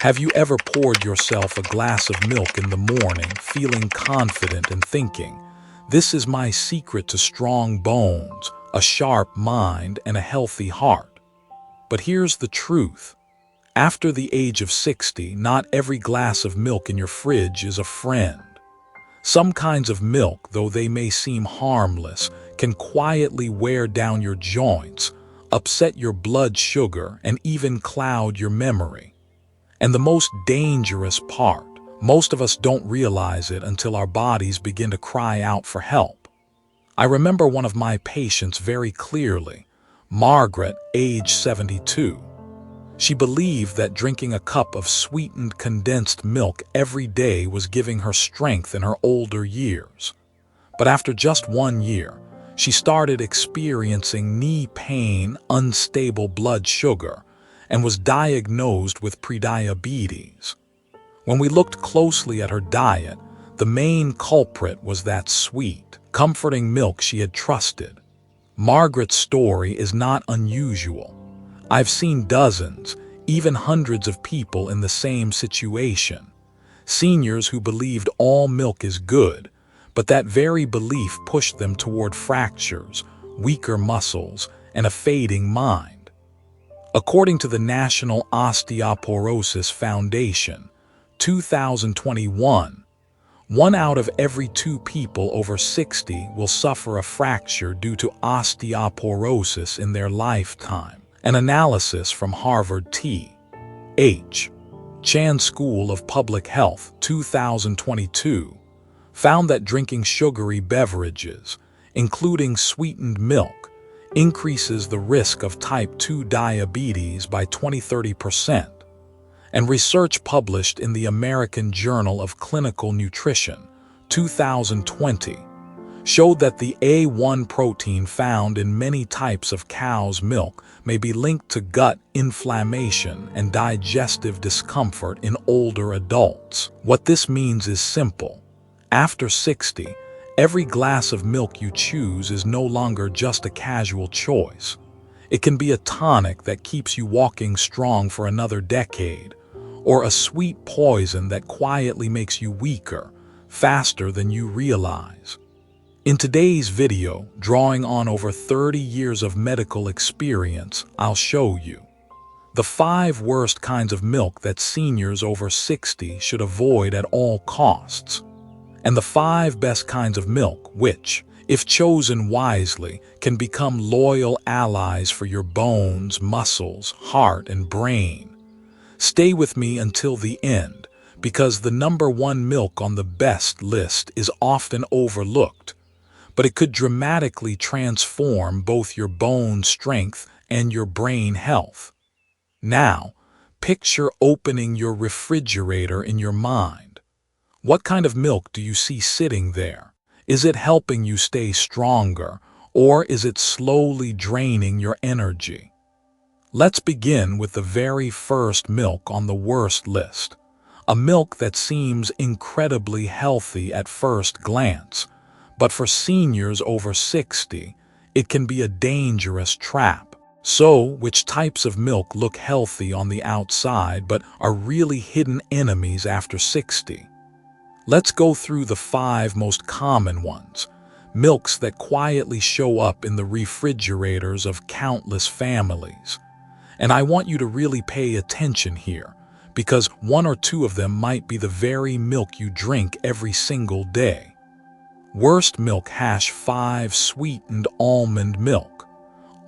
Have you ever poured yourself a glass of milk in the morning, feeling confident and thinking, "This is my secret to strong bones, a sharp mind, and a healthy heart"? But here's the truth. After the age of 60, not every glass of milk in your fridge is a friend. Some kinds of milk, though they may seem harmless, can quietly wear down your joints, upset your blood sugar, and even cloud your memory. And the most dangerous part, most of us don't realize it until our bodies begin to cry out for help. I remember one of my patients very clearly, Margaret, age 72. She believed that drinking a cup of sweetened condensed milk every day was giving her strength in her older years. But after just 1 year, she started experiencing knee pain, unstable blood sugar, and was diagnosed with prediabetes. When we looked closely at her diet, the main culprit was that sweet, comforting milk she had trusted. Margaret's story is not unusual. I've seen dozens, even hundreds of people in the same situation. Seniors who believed all milk is good, but that very belief pushed them toward fractures, weaker muscles, and a fading mind. According to the National Osteoporosis Foundation, 2021, 1 out of every 2 people over 60 will suffer a fracture due to osteoporosis in their lifetime. An analysis from Harvard T.H. Chan School of Public Health, 2022, found that drinking sugary beverages, including sweetened milk, increases the risk of type 2 diabetes by 20–30%. And research published in the American Journal of Clinical Nutrition, 2020, showed that the A1 protein found in many types of cow's milk may be linked to gut inflammation and digestive discomfort in older adults. What this means is simple. After 60, every glass of milk you choose is no longer just a casual choice. It can be a tonic that keeps you walking strong for another decade, or a sweet poison that quietly makes you weaker, faster than you realize. In today's video, drawing on over 30 years of medical experience, I'll show you the 5 worst kinds of milk that seniors over 60 should avoid at all costs, and the 5 best kinds of milk which, if chosen wisely, can become loyal allies for your bones, muscles, heart, and brain. Stay with me until the end, because the number 1 milk on the best list is often overlooked, but it could dramatically transform both your bone strength and your brain health. Now, picture opening your refrigerator in your mind. What kind of milk do you see sitting there? Is it helping you stay stronger, or is it slowly draining your energy? Let's begin with the very first milk on the worst list. A milk that seems incredibly healthy at first glance, but for seniors over 60, it can be a dangerous trap. So, which types of milk look healthy on the outside but are really hidden enemies after 60? Let's go through the 5 most common ones, milks that quietly show up in the refrigerators of countless families. And I want you to really pay attention here, because 1 or 2 of them might be the very milk you drink every single day. Worst milk. 5 Sweetened almond milk.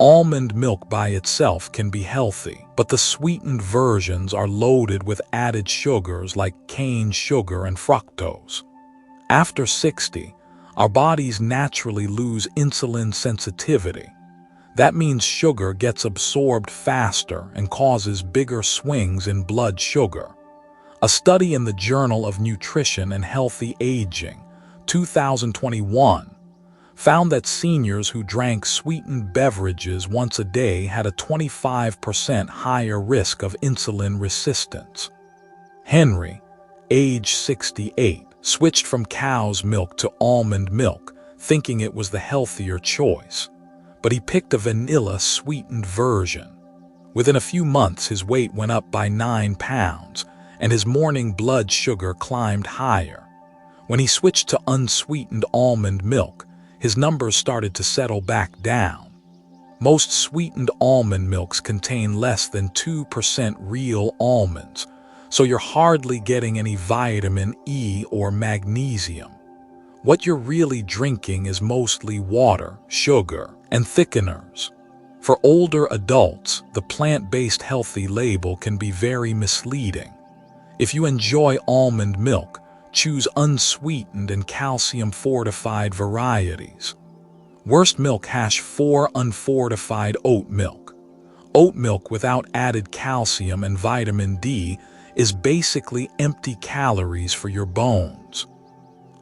Almond milk by itself can be healthy, but the sweetened versions are loaded with added sugars like cane sugar and fructose. After 60, our bodies naturally lose insulin sensitivity. That means sugar gets absorbed faster and causes bigger swings in blood sugar. A study in the Journal of Nutrition and Healthy Aging, 2021, found that seniors who drank sweetened beverages once a day had a 25% higher risk of insulin resistance. Henry, age 68, switched from cow's milk to almond milk, thinking it was the healthier choice. But he picked a vanilla-sweetened version. Within a few months, his weight went up by 9 pounds, and his morning blood sugar climbed higher. When he switched to unsweetened almond milk, his numbers started to settle back down. Most sweetened almond milks contain less than 2% real almonds, so you're hardly getting any vitamin E or magnesium. What you're really drinking is mostly water, sugar, and thickeners. For older adults, the plant-based healthy label can be very misleading. If you enjoy almond milk, choose unsweetened and calcium-fortified varieties. Worst milk: 4 unfortified oat milk. Oat milk without added calcium and vitamin D is basically empty calories for your bones.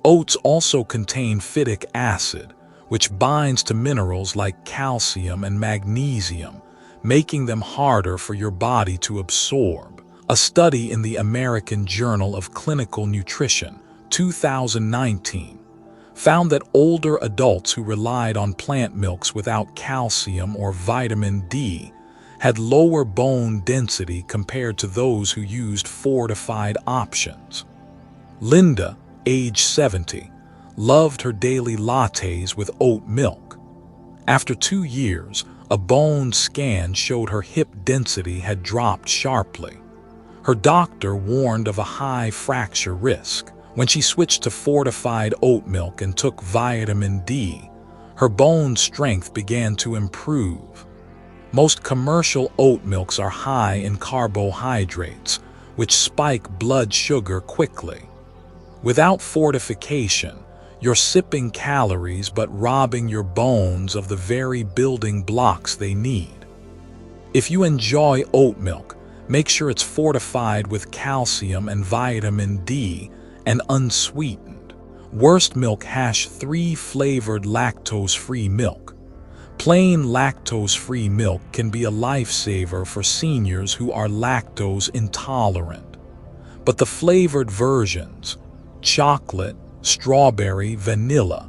Oats also contain phytic acid, which binds to minerals like calcium and magnesium, making them harder for your body to absorb. A study in the American Journal of Clinical Nutrition, 2019, found that older adults who relied on plant milks without calcium or vitamin D had lower bone density compared to those who used fortified options. Linda, age 70, loved her daily lattes with oat milk. After 2 years, a bone scan showed her hip density had dropped sharply. Her doctor warned of a high fracture risk. When she switched to fortified oat milk and took vitamin D, her bone strength began to improve. Most commercial oat milks are high in carbohydrates, which spike blood sugar quickly. Without fortification, you're sipping calories but robbing your bones of the very building blocks they need. If you enjoy oat milk, make sure it's fortified with calcium and vitamin D and unsweetened. Worst milk: 3 flavored lactose-free milk. Plain lactose-free milk can be a lifesaver for seniors who are lactose intolerant. But the flavored versions, chocolate, strawberry, vanilla,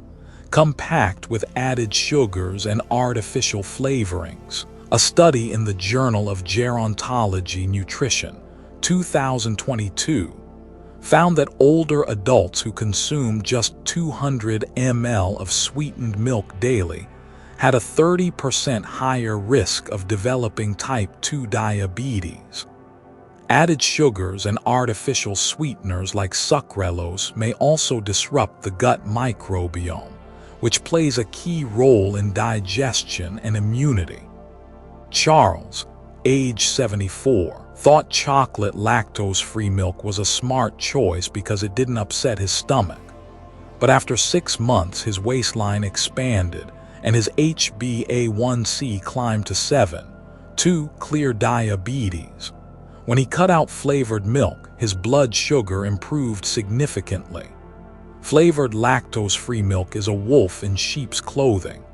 come packed with added sugars and artificial flavorings. A study in the Journal of Gerontology Nutrition, 2022, found that older adults who consumed just 200 ml of sweetened milk daily had a 30% higher risk of developing type 2 diabetes. Added sugars and artificial sweeteners like sucralose may also disrupt the gut microbiome, which plays a key role in digestion and immunity. Charles, age 74, thought chocolate lactose-free milk was a smart choice because it didn't upset his stomach. But after 6 months, his waistline expanded and his HbA1c climbed to 7.2, clear diabetes. When he cut out flavored milk, his blood sugar improved significantly. Flavored lactose-free milk is a wolf in sheep's clothing.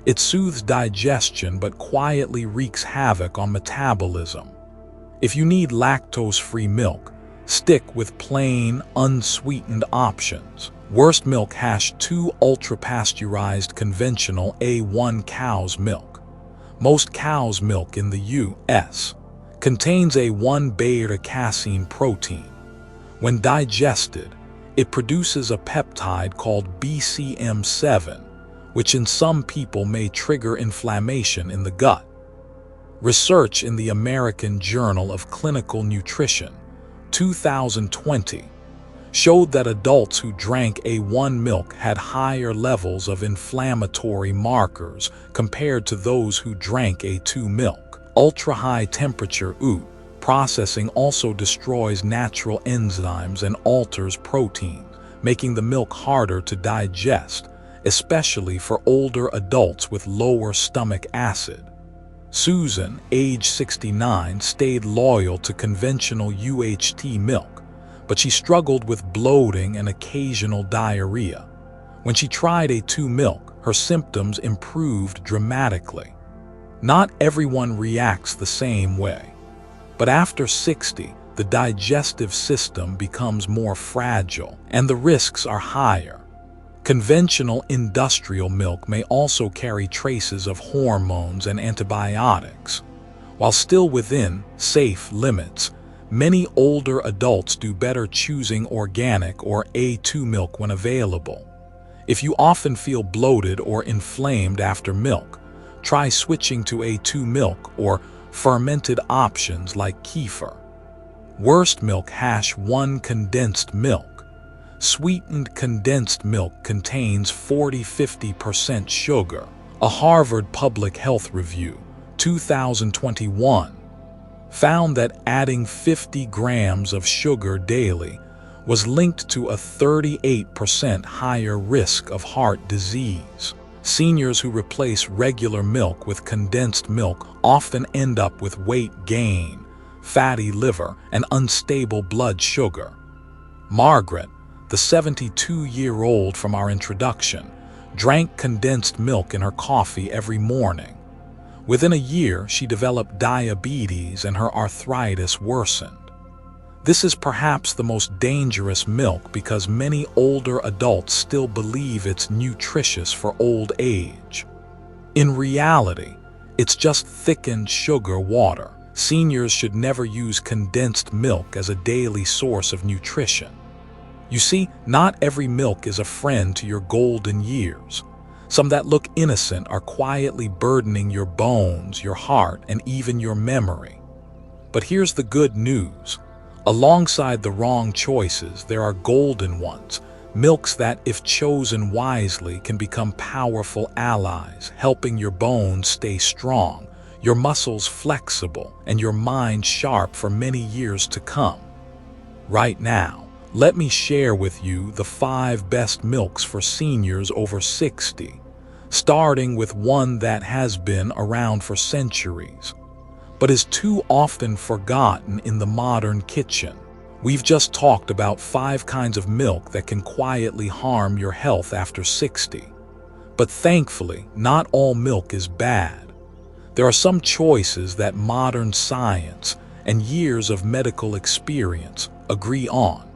It soothes digestion but quietly wreaks havoc on metabolism. If you need lactose-free milk, stick with plain, unsweetened options. Worst milk: 2 ultra-pasteurized conventional A1 cow's milk. Most cow's milk in the U.S. contains A1 beta-casein protein. When digested, it produces a peptide called BCM7, which in some people may trigger inflammation in the gut. Research in the American Journal of Clinical Nutrition, 2020, showed that adults who drank A1 milk had higher levels of inflammatory markers compared to those who drank A2 milk. Ultra-high temperature OOT processing also destroys natural enzymes and alters protein, making the milk harder to digest, especially for older adults with lower stomach acid. Susan, age 69, stayed loyal to conventional UHT milk, but she struggled with bloating and occasional diarrhea. When she tried A2 milk, her symptoms improved dramatically. Not everyone reacts the same way, but after 60, the digestive system becomes more fragile and the risks are higher. Conventional industrial milk may also carry traces of hormones and antibiotics. While still within safe limits, Many older adults do better choosing organic or A2 milk when available. If you often feel bloated or inflamed after milk, try switching to A2 milk or fermented options like kefir. Worst milk #1 condensed milk. Sweetened condensed milk contains 40–50% sugar. A Harvard Public Health Review, 2021, found that adding 50 grams of sugar daily was linked to a 38% higher risk of heart disease. Seniors who replace regular milk with condensed milk often end up with weight gain, fatty liver, and unstable blood sugar. Margaret, the 72-year-old from our introduction, drank condensed milk in her coffee every morning. Within a year, she developed diabetes and her arthritis worsened. This is perhaps the most dangerous milk because many older adults still believe it's nutritious for old age. In reality, it's just thickened sugar water. Seniors should never use condensed milk as a daily source of nutrition. You see, not every milk is a friend to your golden years. Some that look innocent are quietly burdening your bones, your heart, and even your memory. But here's the good news. Alongside the wrong choices, there are golden ones, milks that, if chosen wisely, can become powerful allies, helping your bones stay strong, your muscles flexible, and your mind sharp for many years to come. Right now, let me share with you the 5 best milks for seniors over 60, starting with one that has been around for centuries, but is too often forgotten in the modern kitchen. We've just talked about 5 kinds of milk that can quietly harm your health after 60. But thankfully, not all milk is bad. There are some choices that modern science and years of medical experience agree on.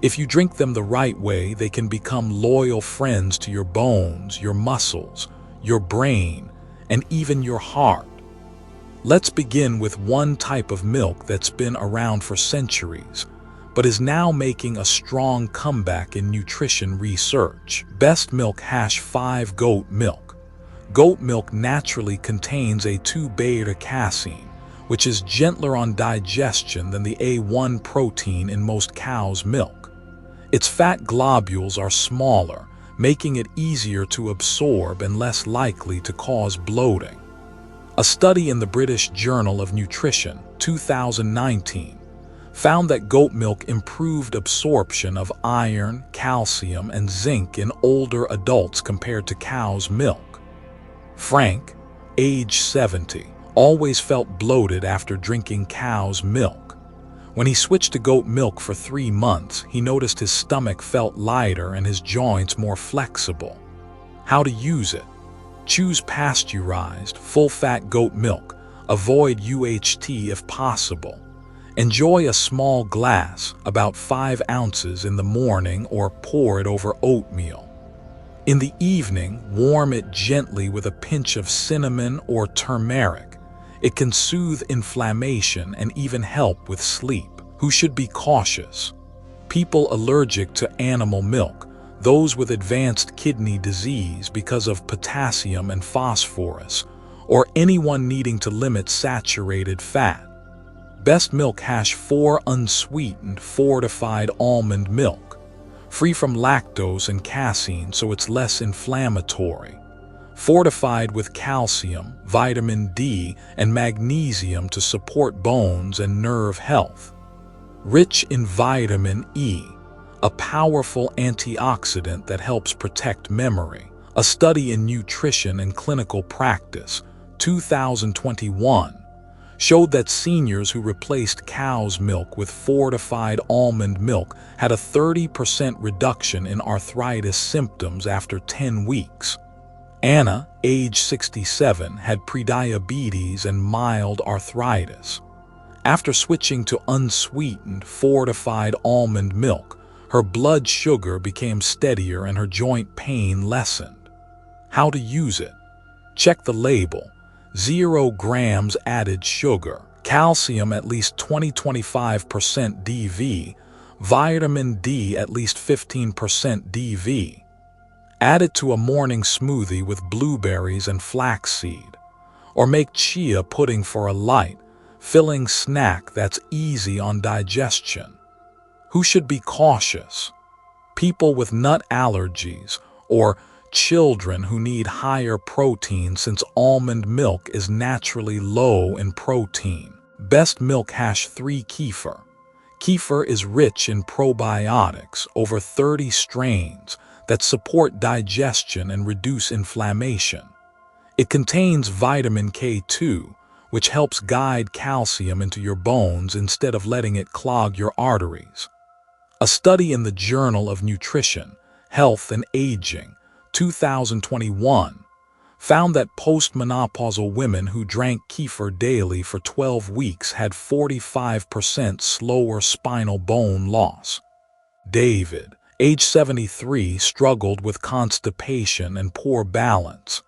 If you drink them the right way, they can become loyal friends to your bones, your muscles, your brain, and even your heart. Let's begin with one type of milk that's been around for centuries, but is now making a strong comeback in nutrition research. Best milk #5 goat milk. Goat milk naturally contains a 2-beta-casein, which is gentler on digestion than the A1 protein in most cow's milk. Its fat globules are smaller, making it easier to absorb and less likely to cause bloating. A study in the British Journal of Nutrition, 2019, found that goat milk improved absorption of iron, calcium, and zinc in older adults compared to cow's milk. Frank, age 70, always felt bloated after drinking cow's milk. When he switched to goat milk for 3 months, he noticed his stomach felt lighter and his joints more flexible. How to use it? Choose pasteurized, full-fat goat milk. Avoid UHT if possible. Enjoy a small glass, about 5 ounces in the morning, or pour it over oatmeal. In the evening, warm it gently with a pinch of cinnamon or turmeric. It can soothe inflammation and even help with sleep. Who should be cautious? People allergic to animal milk, those with advanced kidney disease because of potassium and phosphorus, or anyone needing to limit saturated fat. Best milk #4 unsweetened fortified almond milk. Free from lactose and casein, so it's less inflammatory. Fortified with calcium, vitamin D, and magnesium to support bones and nerve health. Rich in vitamin E, a powerful antioxidant that helps protect memory. A study in Nutrition and Clinical Practice, 2021, showed that seniors who replaced cow's milk with fortified almond milk had a 30% reduction in arthritis symptoms after 10 weeks. Anna, age 67, had prediabetes and mild arthritis. After switching to unsweetened, fortified almond milk, her blood sugar became steadier and her joint pain lessened. How to use it? Check the label. 0 grams added sugar. calcium at least 20–25% DV, vitamin D at least 15% DV. Add it to a morning smoothie with blueberries and flaxseed, or make chia pudding for a light, filling snack that's easy on digestion. Who should be cautious? People with nut allergies or children who need higher protein since almond milk is naturally low in protein. Best milk #3 kefir. Kefir is rich in probiotics, over 30 strains, that support digestion and reduce inflammation. It contains vitamin K2, which helps guide calcium into your bones instead of letting it clog your arteries. A study in the Journal of Nutrition, Health and Aging, 2021, found that postmenopausal women who drank kefir daily for 12 weeks had 45% slower spinal bone loss. David, age 73, struggled with constipation and poor balance.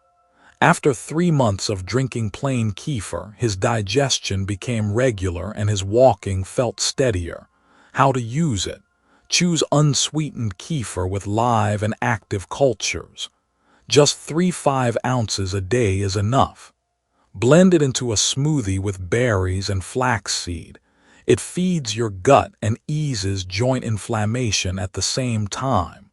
After 3 months of drinking plain kefir, his digestion became regular and his walking felt steadier. How to use it? Choose unsweetened kefir with live and active cultures. Just 3–5 ounces a day is enough. Blend it into a smoothie with berries and flaxseed. It feeds your gut and eases joint inflammation at the same time.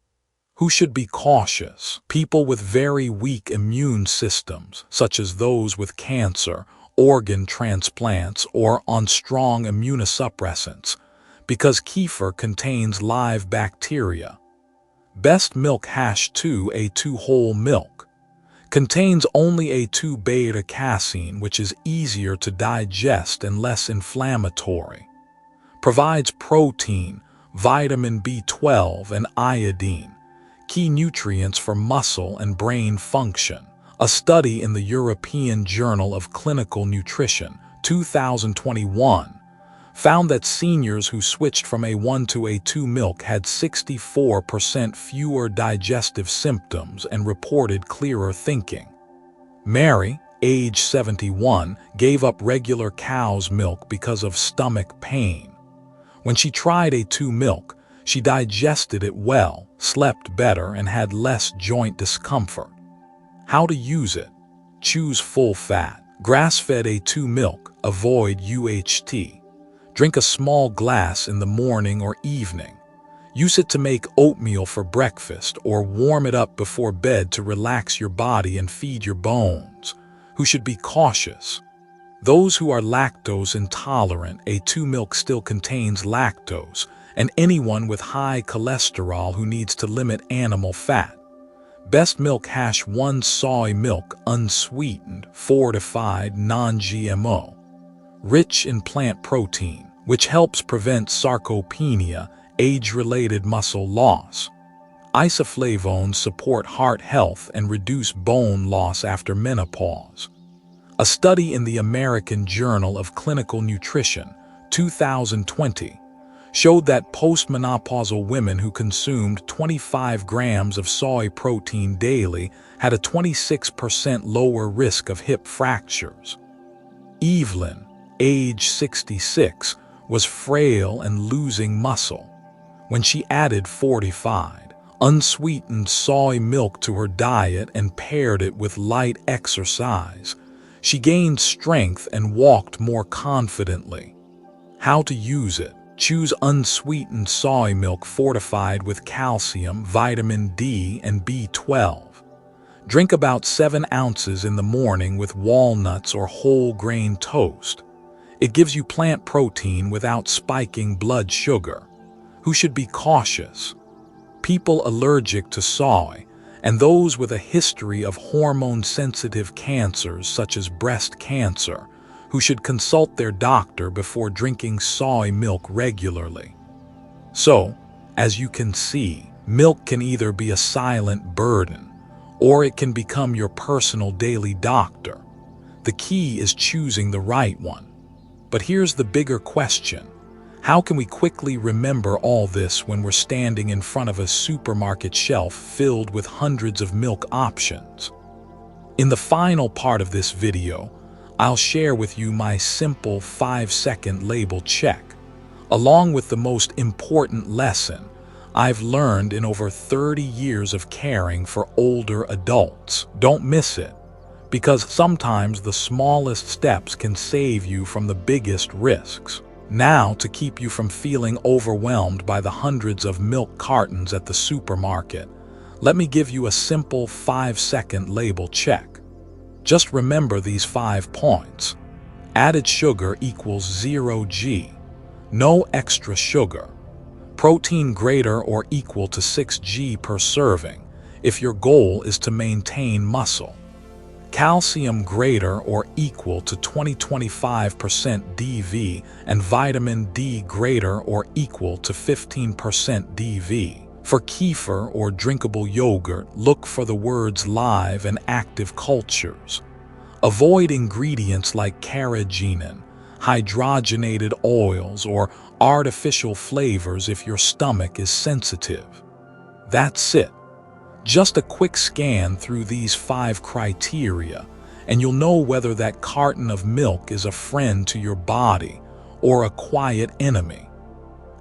Who should be cautious? People with very weak immune systems, such as those with cancer, organ transplants, or on strong immunosuppressants, because kefir contains live bacteria. Best milk #2 A2 whole milk. Contains only A2 beta-casein, which is easier to digest and less inflammatory. Provides protein, vitamin B12, and iodine, key nutrients for muscle and brain function. A study in the European Journal of Clinical Nutrition, 2021, found that seniors who switched from A1 to A2 milk had 64% fewer digestive symptoms and reported clearer thinking. Mary, age 71, gave up regular cow's milk because of stomach pain. When she tried A2 milk, she digested it well, slept better, and had less joint discomfort. How to use it? Choose full-fat, grass-fed A2 milk, avoid UHT. Drink a small glass in the morning or evening. Use it to make oatmeal for breakfast or warm it up before bed to relax your body and feed your bones. Who should be cautious? Those who are lactose intolerant. A2 milk still contains lactose, and anyone with high cholesterol who needs to limit animal fat. Best milk #1 soy milk, unsweetened, fortified, non-GMO. Rich in plant protein, which helps prevent sarcopenia, age-related muscle loss. Isoflavones support heart health and reduce bone loss after menopause. A study in the American Journal of Clinical Nutrition, 2020, showed that postmenopausal women who consumed 25 grams of soy protein daily had a 26% lower risk of hip fractures. Evelyn, age 66, was frail and losing muscle. When she added fortified, unsweetened soy milk to her diet and paired it with light exercise, she gained strength and walked more confidently. How to use it? Choose unsweetened soy milk fortified with calcium, vitamin D, and B12. Drink about 7 ounces in the morning with walnuts or whole grain toast. It gives you plant protein without spiking blood sugar. Who should be cautious? People allergic to soy, and those with a history of hormone-sensitive cancers such as breast cancer, who should consult their doctor before drinking soy milk regularly. So, as you can see, milk can either be a silent burden, or it can become your personal daily doctor. The key is choosing the right one. But here's the bigger question. How can we quickly remember all this when we're standing in front of a supermarket shelf filled with hundreds of milk options? In the final part of this video, I'll share with you my simple 5-second label check, along with the most important lesson I've learned in over 30 years of caring for older adults. Don't miss it, because sometimes the smallest steps can save you from the biggest risks. Now, to keep you from feeling overwhelmed by the hundreds of milk cartons at the supermarket, let me give you a simple 5-second label check. Just remember these 5 points. Added sugar equals 0 g. No extra sugar. Protein greater or equal to 6 g per serving if your goal is to maintain muscle. Calcium greater or equal to 20-25% DV and vitamin D greater or equal to 15% DV. For kefir or drinkable yogurt, look for the words live and active cultures. Avoid ingredients like carrageenan, hydrogenated oils, or artificial flavors if your stomach is sensitive. That's it. Just a quick scan through these 5 criteria, and you'll know whether that carton of milk is a friend to your body or a quiet enemy.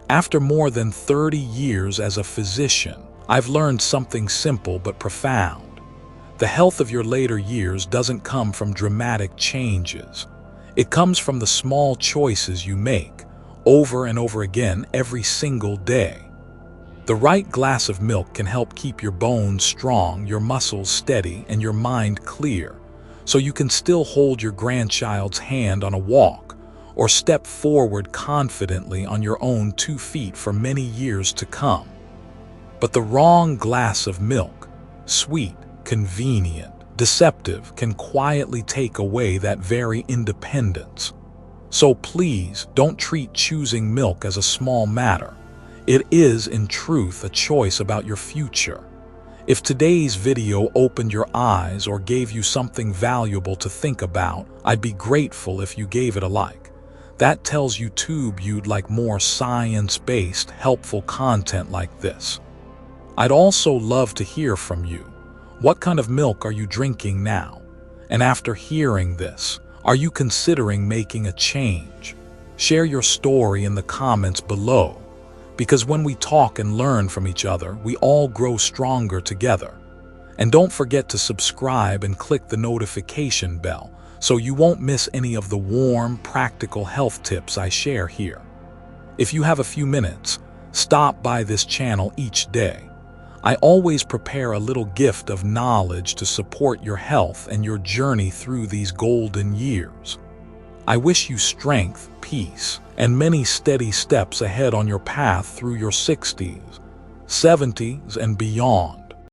After more than 30 years as a physician, I've learned something simple but profound. The health of your later years doesn't come from dramatic changes. It comes from the small choices you make, over and over again every single day. The right glass of milk can help keep your bones strong, your muscles steady, and your mind clear, so you can still hold your grandchild's hand on a walk, or step forward confidently on your own 2 feet for many years to come. But the wrong glass of milk, sweet, convenient, deceptive, can quietly take away that very independence. So please don't treat choosing milk as a small matter. It is, in truth, a choice about your future. If today's video opened your eyes or gave you something valuable to think about, I'd be grateful if you gave it a like. That tells YouTube you'd like more science-based, helpful content like this. I'd also love to hear from you. What kind of milk are you drinking now? And after hearing this, are you considering making a change? Share your story in the comments below, because when we talk and learn from each other, we all grow stronger together. And don't forget to subscribe and click the notification bell, so you won't miss any of the warm, practical health tips I share here. If you have a few minutes, stop by this channel each day. I always prepare a little gift of knowledge to support your health and your journey through these golden years. I wish you strength, peace, and many steady steps ahead on your path through your 60s, 70s, and beyond.